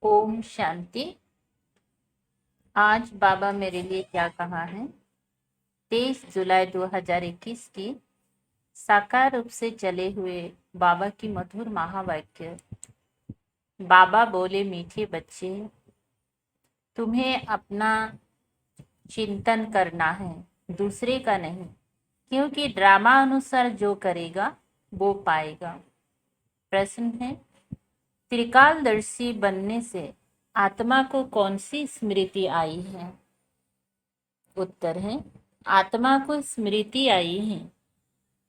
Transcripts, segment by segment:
ओम शांति। आज बाबा मेरे लिए क्या कहा है। 23 जुलाई 2021 की साकार रूप से चले हुए बाबा की मधुर महावाक्य। बाबा बोले, मीठे बच्चे, तुम्हें अपना चिंतन करना है, दूसरे का नहीं, क्योंकि ड्रामा अनुसार जो करेगा वो पाएगा। प्रश्न है, त्रिकालदर्शी बनने से आत्मा को कौन सी स्मृति आई है? उत्तर है, आत्मा को स्मृति आई है,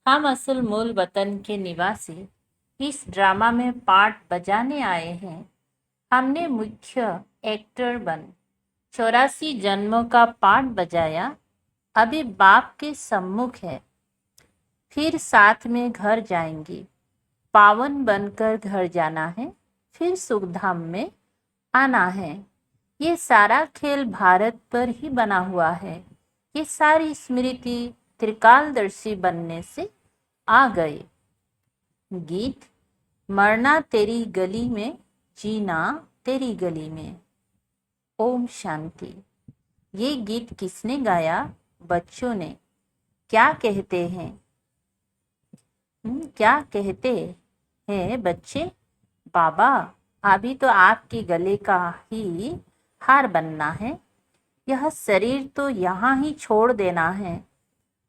हम असल मूल वतन के निवासी इस ड्रामा में पार्ट बजाने आए हैं। हमने मुख्य एक्टर बन 84 जन्मों का पार्ट बजाया, अभी बाप के सम्मुख है, फिर साथ में घर जाएंगे। पावन बनकर घर जाना है, फिर सुखधाम में आना है। ये सारा खेल भारत पर ही बना हुआ है। ये सारी स्मृति त्रिकालदर्शी बनने से आ गए। गीत, मरना तेरी गली में, जीना तेरी गली में। ओम शांति। ये गीत किसने गाया? बच्चों ने। क्या कहते हैं? क्या कहते हैं बच्चे? बाबा, अभी तो आपके गले का ही हार बनना है, यह शरीर तो यहाँ ही छोड़ देना है।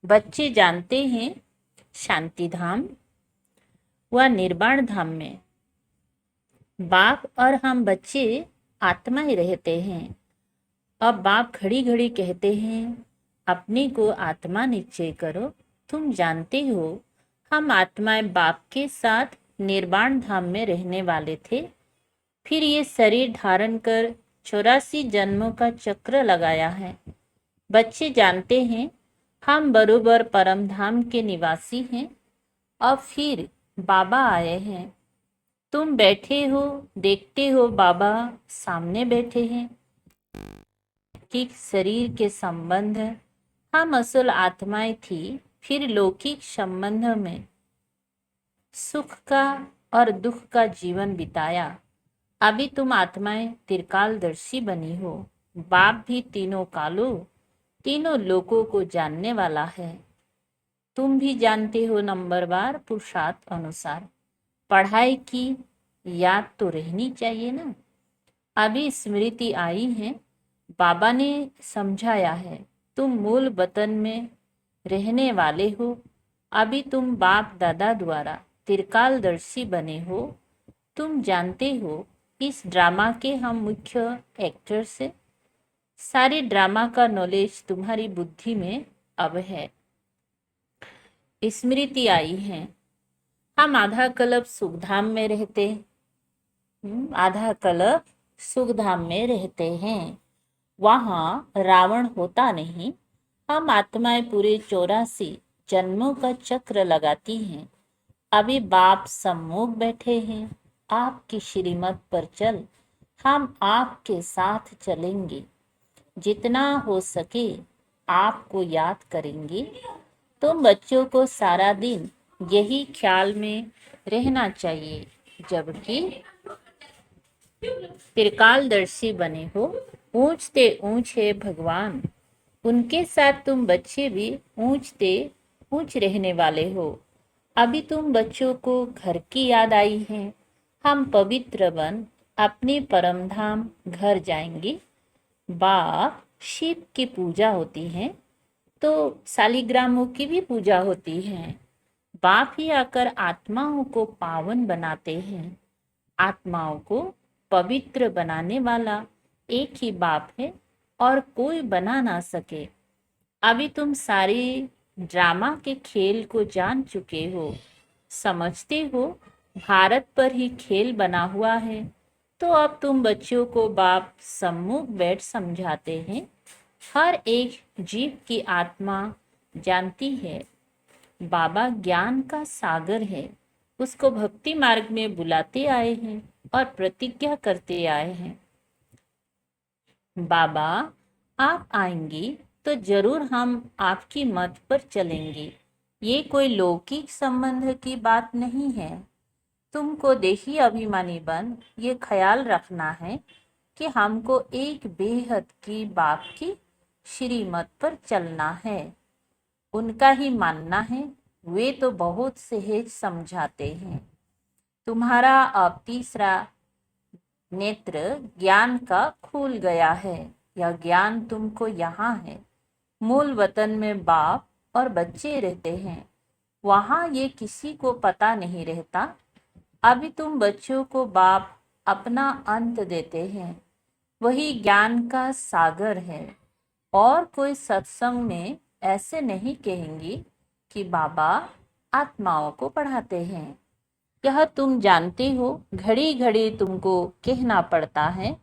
बच्चे जानते हैं शांति धाम व निर्वाण धाम में बाप और हम बच्चे आत्मा ही रहते हैं। अब बाप घड़ी घड़ी कहते हैं, अपने को आत्मा निश्चय करो। तुम जानते हो हम आत्माएं बाप के साथ निर्वाण धाम में रहने वाले थे, फिर ये शरीर धारण कर 84 जन्मों का चक्र लगाया है। बच्चे जानते हैं हम बरोबर परम धाम के निवासी हैं। अब फिर बाबा आए हैं, तुम बैठे हो, देखते हो बाबा सामने बैठे हैं। लौकिक शरीर के संबंध, हम असल आत्माएं थी, फिर लौकिक संबंध में सुख का और दुख का जीवन बिताया। अभी तुम आत्माएं त्रिकालदर्शी बनी हो। बाप भी तीनों कालों, तीनों लोकों को जानने वाला है। तुम भी जानते हो नंबरवार पुरुषार्थ अनुसार। पढ़ाई की याद तो रहनी चाहिए ना। अभी स्मृति आई है, बाबा ने समझाया है, तुम मूल वतन में रहने वाले हो। अभी तुम बाप दादा द्वारा त्रिकालदर्शी बने हो। तुम जानते हो इस ड्रामा के हम मुख्य एक्टर से। सारे ड्रामा का नॉलेज तुम्हारी बुद्धि में अब है। स्मृति आई है, हम आधा कल्प सुखधाम में रहते, आधा कल्प सुखधाम में रहते हैं। वहाँ रावण होता नहीं। हम आत्माएं पूरे 84 जन्मों का चक्र लगाती हैं। अभी बाप सम्मुख बैठे हैं, आपकी श्रीमत पर चल, हम आपके साथ चलेंगे। जितना हो सके आपको याद करेंगे। तुम बच्चों को सारा दिन यही ख्याल में रहना चाहिए, जबकि त्रिकालदर्शी बने हो। ऊंचते ऊंचे भगवान, उनके साथ तुम बच्चे भी ऊंचते ऊंच रहने वाले हो। अभी तुम बच्चों को घर की याद आई है। हम पवित्र बन अपने परमधाम घर जाएंगे। बाप शिव की पूजा होती है तो शालिग्रामों की भी पूजा होती है। बाप ही आकर आत्माओं को पावन बनाते हैं। आत्माओं को पवित्र बनाने वाला एक ही बाप है और कोई बना ना सके। अभी तुम सारे ड्रामा के खेल को जान चुके हो, समझते हो भारत पर ही खेल बना हुआ है। तो अब तुम बच्चों को बाप सम्मुख बैठ समझाते हैं। हर एक जीव की आत्मा जानती है बाबा ज्ञान का सागर है। उसको भक्ति मार्ग में बुलाते आए हैं और प्रतिज्ञा करते आए हैं, बाबा आप आएंगी तो जरूर हम आपकी मत पर चलेंगे। ये कोई लौकिक संबंध की बात नहीं है। तुमको देही अभिमानी बन ये ख्याल रखना है कि हमको एक बेहद की बाप की श्रीमत पर चलना है, उनका ही मानना है। वे तो बहुत सहज समझाते हैं। तुम्हारा अब तीसरा नेत्र ज्ञान का खुल गया है। यह ज्ञान तुमको यहाँ है। मूल वतन में बाप और बच्चे रहते हैं, वहाँ ये किसी को पता नहीं रहता। अभी तुम बच्चों को बाप अपना अंत देते हैं, वही ज्ञान का सागर है। और कोई सत्संग में ऐसे नहीं कहेंगी कि बाबा आत्माओं को पढ़ाते हैं। यह तुम जानते हो, घड़ी घड़ी तुमको कहना पड़ता है,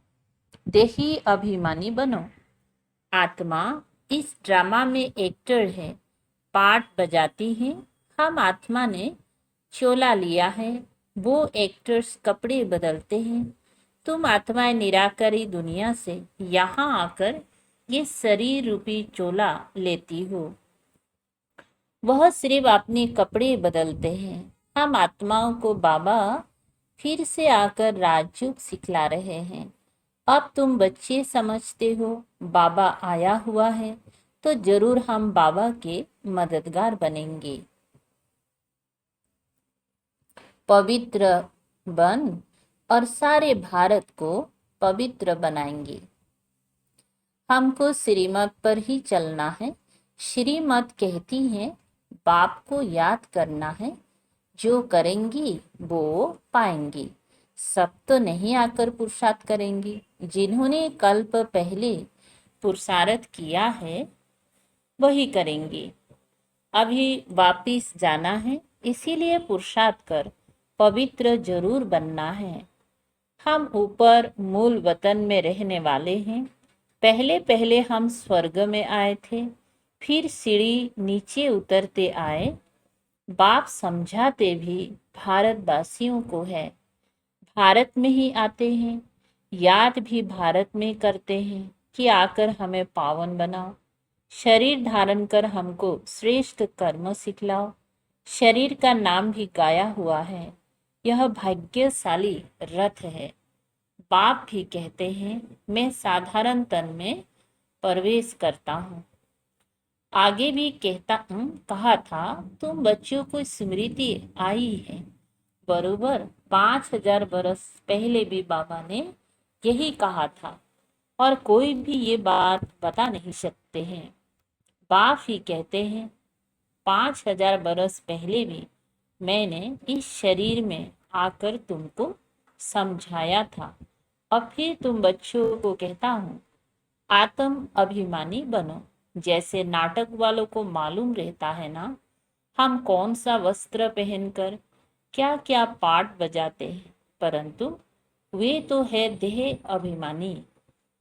देही अभिमानी बनो। आत्मा इस ड्रामा में एक्टर है, पार्ट बजाती है। हम आत्मा ने चोला लिया है, वो एक्टर्स कपड़े बदलते हैं। तुम आत्माएं निराकारी दुनिया से यहाँ आकर ये शरीर रूपी चोला लेती हो, वह सिर्फ अपने कपड़े बदलते हैं। हम आत्माओं को बाबा फिर से आकर राजयोग सिखला रहे हैं। अब तुम बच्चे समझते हो बाबा आया हुआ है, तो जरूर हम बाबा के मददगार बनेंगे। पवित्र बन और सारे भारत को पवित्र बनाएंगे। हमको श्रीमत पर ही चलना है। श्रीमत कहती है बाप को याद करना है, जो करेंगी वो पाएंगी। सब तो नहीं आकर पुरुषार्थ करेंगी। जिन्होंने कल्प पहले पुरुषार्थ किया है वही करेंगे। अभी वापिस जाना है, इसीलिए पुरुषार्थ कर पवित्र जरूर बनना है। हम ऊपर मूल वतन में रहने वाले हैं। पहले पहले हम स्वर्ग में आए थे, फिर सीढ़ी नीचे उतरते आए। बाप समझाते भी भारतवासियों को है, भारत में ही आते हैं, याद भी भारत में करते हैं कि आकर हमें पावन बनाओ। शरीर धारण कर हमको श्रेष्ठ कर्म सिखलाओ। शरीर का नाम भी गाया हुआ है, यह भाग्यशाली रथ है। बाप भी कहते हैं मैं साधारण तन में प्रवेश करता हूँ। आगे भी कहा था तुम बच्चों को स्मृति आई है। बरोबर 5000 बरस पहले भी बाबा ने यही कहा था, और कोई भी ये बात बता नहीं सकते हैं। बाप ही कहते हैं 5000 बरस पहले भी मैंने इस शरीर में आकर तुमको समझाया था। अब फिर तुम बच्चों को कहता हूँ आत्म अभिमानी बनो। जैसे नाटक वालों को मालूम रहता है ना, हम कौन सा वस्त्र पहनकर क्या क्या पाठ बजाते हैं, परंतु वे तो है देह अभिमानी।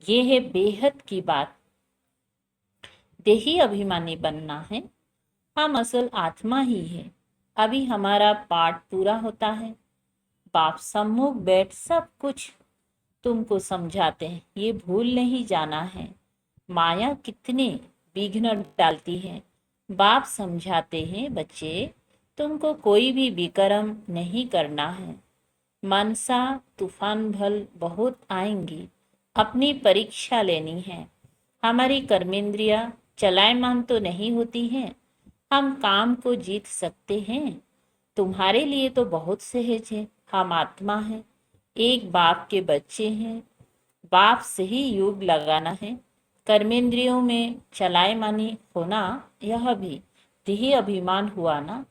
ये है बेहद की बात। देही अभिमानी बनना है। हम असल आत्मा ही है। अभी हमारा पाठ पूरा होता है, बाप सम्मुख बैठ सब कुछ तुमको समझाते हैं। ये भूल नहीं जाना है माया कितने विघ्न डालती है। बाप समझाते हैं बच्चे तुमको कोई भी विकर्म नहीं करना है। मनसा तूफान भल बहुत आएंगी, अपनी परीक्षा लेनी है। हमारी कर्मेंद्रिया चलायमान तो नहीं होती हैं, हम काम को जीत सकते हैं। तुम्हारे लिए तो बहुत सहज है। हम आत्मा हैं, एक बाप के बच्चे हैं। बाप से ही योग लगाना है। कर्मेंद्रियों में चलायमानी होना यह भी देह अभिमान हुआ ना।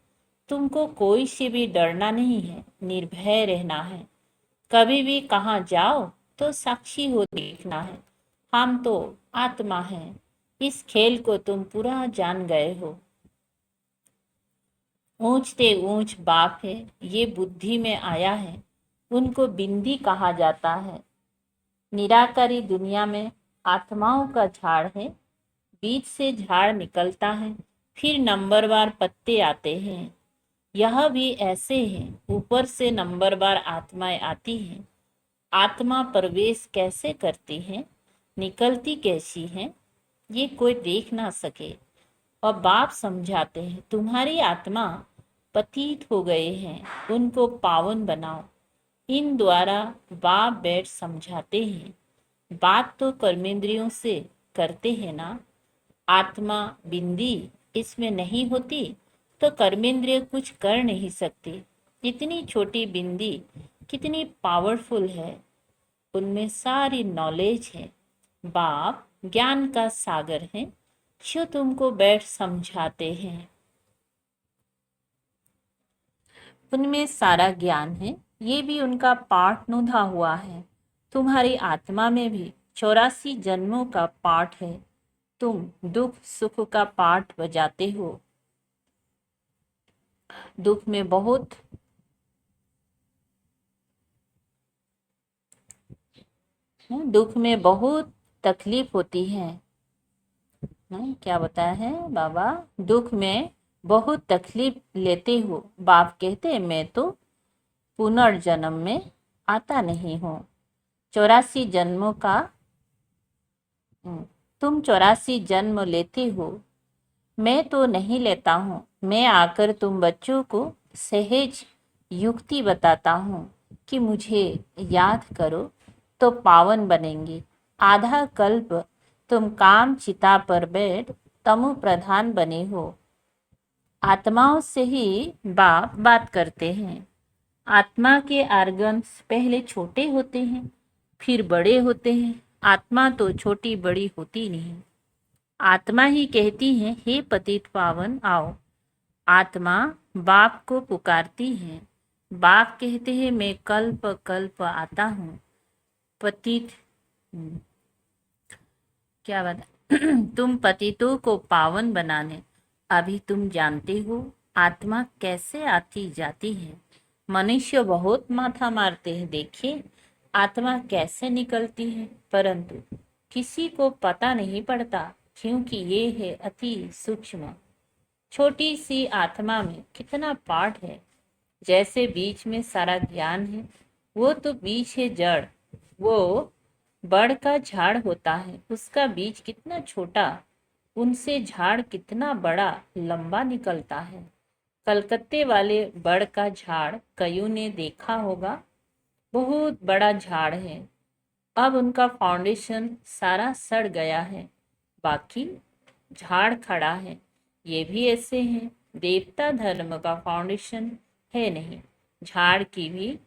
तुमको कोई से भी डरना नहीं है, निर्भय रहना है। कभी भी कहाँ जाओ तो साक्षी हो देखना है। हम तो आत्मा हैं। इस खेल को तुम पूरा जान गए हो। ऊंचते ऊंच बाप है, ये बुद्धि में आया है। उनको बिंदी कहा जाता है। निराकारी दुनिया में आत्माओं का झाड़ है। बीच से झाड़ निकलता है, फिर नंबरवार पत्ते आते हैं। यह भी ऐसे है, ऊपर से नंबरवार आत्माएं आती हैं। आत्मा प्रवेश कैसे करती है, निकलती कैसी है, ये कोई देख ना सके। और बाप समझाते हैं तुम्हारी आत्मा पतित हो गए हैं, उनको पावन बनाओ। इन द्वारा बाप बैठ समझाते हैं। बात तो कर्मेंद्रियों से करते हैं ना। आत्मा बिंदी इसमें नहीं होती तो कर्मेंद्रिय कुछ कर नहीं सकती। इतनी छोटी बिंदी कितनी पावरफुल है, उनमें सारी नॉलेज है। बाप ज्ञान का सागर है जो तुमको बैठ समझाते हैं। उनमें सारा ज्ञान है, ये भी उनका पाठ नुधा हुआ है। तुम्हारी आत्मा में भी 84 जन्मों का पाठ है। तुम दुख सुख का पाठ बजाते हो। दुख में बहुत दुख में बहुत तकलीफ होती है। क्या बताया है बाबा? दुख में बहुत तकलीफ लेते हो। बाप कहते मैं तो पुनर्जन्म में आता नहीं हूँ। 84 जन्मों का तुम 84 जन्म लेते हो, मैं तो नहीं लेता हूँ। मैं आकर तुम बच्चों को सहज युक्ति बताता हूँ कि मुझे याद करो तो पावन बनेंगे। आधा कल्प तुम काम चिता पर बैठ तमो प्रधान बने हो। आत्माओं से ही बाप बात करते हैं। आत्मा के आर्गन्स पहले छोटे होते हैं, फिर बड़े होते हैं। आत्मा तो छोटी बड़ी होती नहीं। आत्मा ही कहती है हे पतित पावन आओ। आत्मा बाप को पुकारती है। बाप कहते हैं मैं कल्प कल्प आता हूँ। पतित क्या बता तुम पतितों को पावन बनाने। अभी तुम जानते हो आत्मा कैसे आती जाती है। मनुष्य बहुत माथा मारते हैं, देखिए आत्मा कैसे निकलती है, परंतु किसी को पता नहीं पड़ता क्योंकि ये है अति सूक्ष्म। छोटी सी आत्मा में कितना पाठ है। जैसे बीज में सारा ज्ञान है, वो तो बीज है जड़। वो बड़ का झाड़ होता है, उसका बीज कितना छोटा, उनसे झाड़ कितना बड़ा लंबा निकलता है। कलकत्ते वाले बड़ का झाड़ कईयों ने देखा होगा, बहुत बड़ा झाड़ है। अब उनका फाउंडेशन सारा सड़ गया है, बाकी झाड़ खड़ा है। ये भी ऐसे हैं, देवता धर्म का फाउंडेशन है नहीं, झाड़ की भी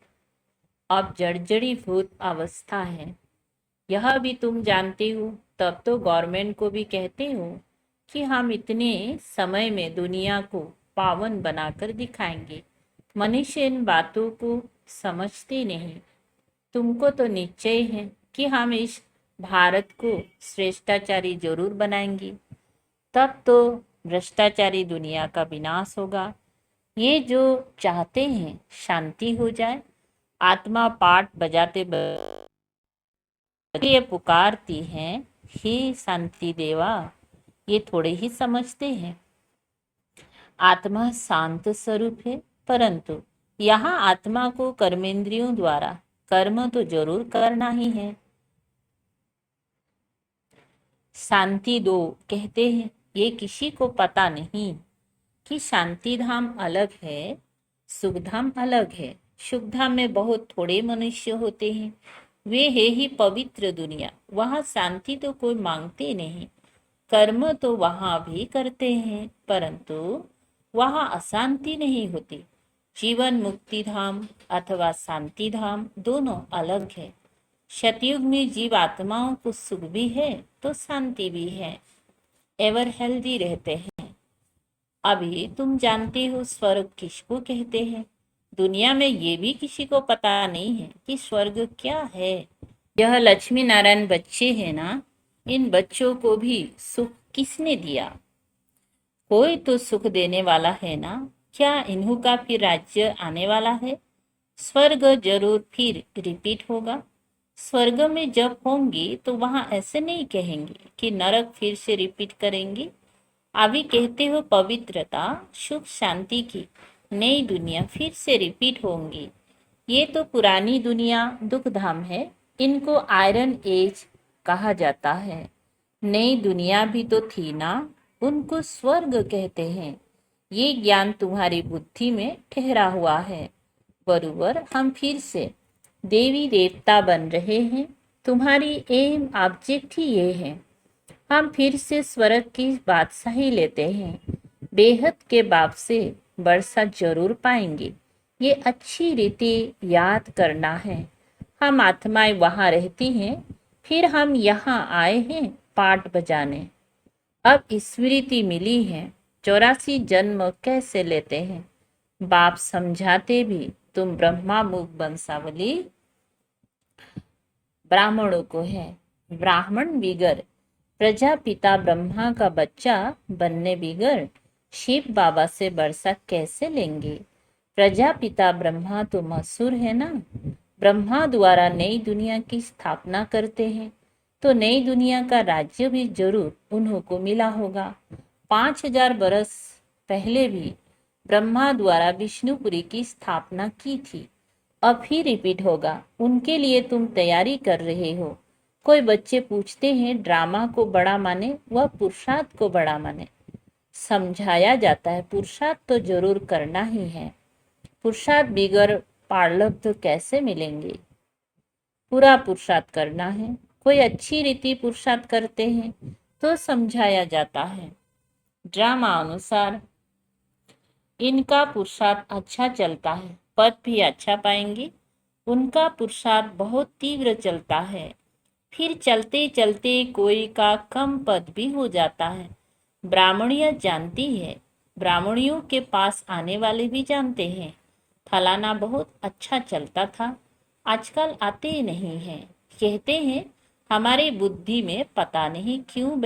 अब जर्जरी भूत अवस्था है। यह भी तुम जानते हो, तब तो गवर्नमेंट को भी कहते हो कि हम इतने समय में दुनिया को पावन बनाकर दिखाएंगे। मनुष्य इन बातों को समझते नहीं। तुमको तो निश्चय है कि हम इस भारत को श्रेष्ठाचारी जरूर बनाएंगे, तब तो भ्रष्टाचारी दुनिया का विनाश होगा। ये जो चाहते हैं शांति हो जाए, आत्मा पाठ बजाते ये पुकारती हैं हे शांति देवा, ये थोड़े ही समझते हैं। आत्मा शांत स्वरूप है, परंतु यहाँ आत्मा को कर्मेंद्रियों द्वारा कर्म तो जरूर करना ही है। शांति दो कहते हैं, ये किसी को पता नहीं कि शांति धाम अलग है, सुख धाम अलग है। सुख धाम में बहुत थोड़े मनुष्य होते हैं, वे है ही पवित्र दुनिया। वहाँ शांति तो कोई मांगते नहीं। कर्म तो वहाँ भी करते हैं, परंतु वहाँ अशांति नहीं होती। जीवन मुक्ति धाम अथवा शांति धाम दोनों अलग है। सतयुग में जीव आत्माओं को सुख भी है तो शांति भी है, एवर हेल्दी रहते हैं। अभी तुम जानते हो स्वर्ग किसको कहते हैं। दुनिया में ये भी किसी को पता नहीं है कि स्वर्ग क्या है। यह लक्ष्मी नारायण बच्चे हैं ना, इन बच्चों को भी सुख किसने दिया? कोई तो सुख देने वाला है ना। क्या इन्हों का फिर राज्य आने वाला है? स्वर्ग जरूर फिर रिपीट होगा। स्वर्ग में जब होंगी तो वहां ऐसे नहीं कहेंगे कि नरक फिर से रिपीट करेंगे। अभी कहते हो पवित्रता सुख शांति की नई दुनिया फिर से रिपीट होंगी। ये तो पुरानी दुनिया दुख धाम है, इनको आयरन एज कहा जाता है। नई दुनिया भी तो थी ना, उनको स्वर्ग कहते हैं। ये ज्ञान तुम्हारी बुद्धि में ठहरा हुआ है। बरूबर हम फिर से देवी देवता बन रहे हैं। तुम्हारी एम ऑब्जेक्ट ही ये है। हम फिर से स्वर्ग की बादशाही लेते हैं। बेहद के बाप से वर्षा जरूर पाएंगे। ये अच्छी रीति याद करना है। हम आत्माएं वहाँ रहती हैं, फिर हम यहाँ आए हैं पाठ बजाने। अब स्मृति मिली है, 84 जन्म कैसे लेते हैं। बाप समझाते भी तुम ब्रह्मा मुख वंशावली ब्राह्मणों को है। ब्राह्मण बिगर प्रजापिता ब्रह्मा का बच्चा बनने बिगर शिव बाबा से वर्षा कैसे लेंगे। प्रजापिता ब्रह्मा तो मशहूर है ना। ब्रह्मा द्वारा नई दुनिया की स्थापना करते हैं तो नई दुनिया का राज्य भी जरूर उन्हों को मिला होगा। 5000 बरस पहले भी ब्रह्मा द्वारा विष्णुपुरी की स्थापना की थी। अब ही रिपीट होगा। उनके लिए तुम तैयारी कर रहे हो। कोई बच्चे पूछते हैं ड्रामा को बड़ा माने व पुरुषार्थ को बड़ा माने। समझाया जाता है पुरुषार्थ तो जरूर करना ही है। पुरुषार्थ बिगर प्रारब्ध कैसे मिलेंगे। पूरा पुरुषार्थ करना है। कोई अच्छी रीति पुरुषार्थ करते हैं तो समझाया जाता है। ड्रामा अनुसार इनका पुरुषार्थ अच्छा चलता है, पद भी अच्छा पाएंगे। उनका पुरुषार्थ बहुत तीव्र चलता है, फिर चलते चलते कोई का कम पद भी हो जाता है। ब्राह्मणियाँ जानती है, ब्राह्मणियों के पास आने वाले भी जानते हैं फलाना बहुत अच्छा चलता था, आजकल आते ही नहीं हैं। कहते हैं हमारी बुद्धि में पता नहीं क्यों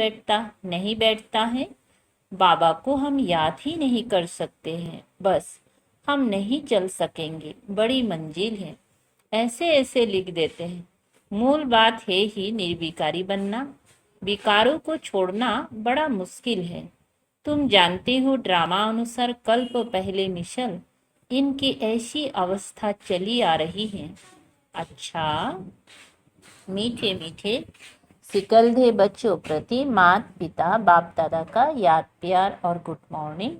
नहीं बैठता है। बाबा को हम याद ही नहीं कर सकते हैं, बस हम नहीं चल सकेंगे, बड़ी मंजिल है, ऐसे ऐसे लिख देते हैं। मूल बात है ही निर्विकारी बनना। विकारों को छोड़ना बड़ा मुश्किल है। तुम जानते हो ड्रामा अनुसार कल्प पहले मिशल इनकी ऐसी अवस्था चली आ रही है। अच्छा, मीठे मीठे सिकलधे बच्चों प्रति माता पिता बाप दादा का याद प्यार और गुड मॉर्निंग।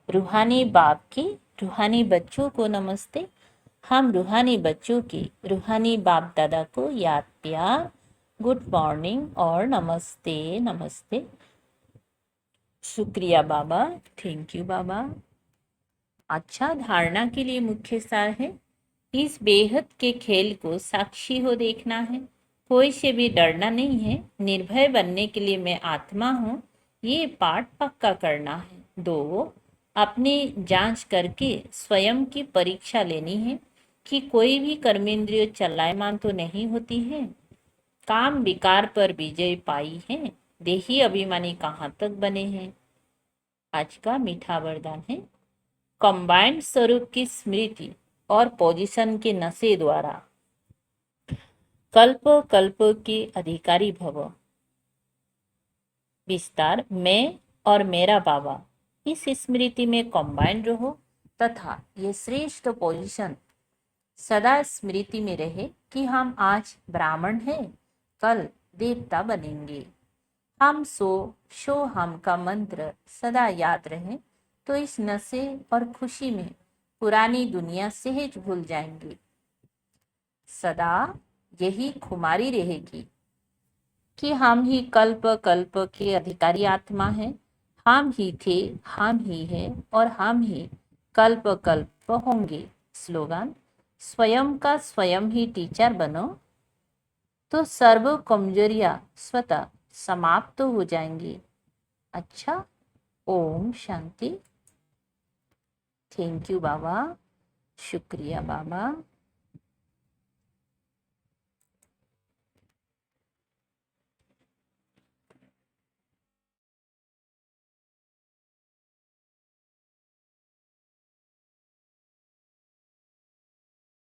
रूहानी बाप की रूहानी बच्चों को नमस्ते। हम रूहानी बच्चों की रूहानी बाप दादा को याद प्यार, गुड मॉर्निंग और नमस्ते नमस्ते। शुक्रिया बाबा, थैंक यू बाबा। अच्छा, धारणा के लिए मुख्य सार है इस बेहद के खेल को साक्षी हो देखना है। कोई से भी डरना नहीं है। निर्भय बनने के लिए मैं आत्मा हूँ, ये पाठ पक्का करना है। 2, अपनी जांच करके स्वयं की परीक्षा लेनी है कि कोई भी कर्मेंद्रिय चलायमान तो नहीं होती है। काम विकार पर विजय पाई है। देही अभिमानी कहाँ तक बने हैं। आज का मीठा वरदान है कंबाइंड स्वरूप की स्मृति और पोजीशन के नशे द्वारा कल्प कल्प के अधिकारी भव। विस्तार मैं और मेरा बाबा इस स्मृति में कंबाइंड रहो तथा ये श्रेष्ठ पोजीशन सदा स्मृति में रहे कि हम आज ब्राह्मण हैं, कल देवता बनेंगे। हम शो हम का मंत्र सदा याद रहे तो इस नशे और खुशी में पुरानी दुनिया सहज भूल जाएंगे। सदा यही खुमारी रहेगी कि हम ही कल्प कल्प के अधिकारी आत्मा हैं। हम ही थे, हम ही हैं और हम ही कल्प कल्प होंगे। स्लोगन, स्वयं का स्वयं ही टीचर बनो तो सर्व कमजोरियां स्वतः समाप्त हो जाएंगी। अच्छा, ओम शांति। थैंक यू बाबा, शुक्रिया बाबा।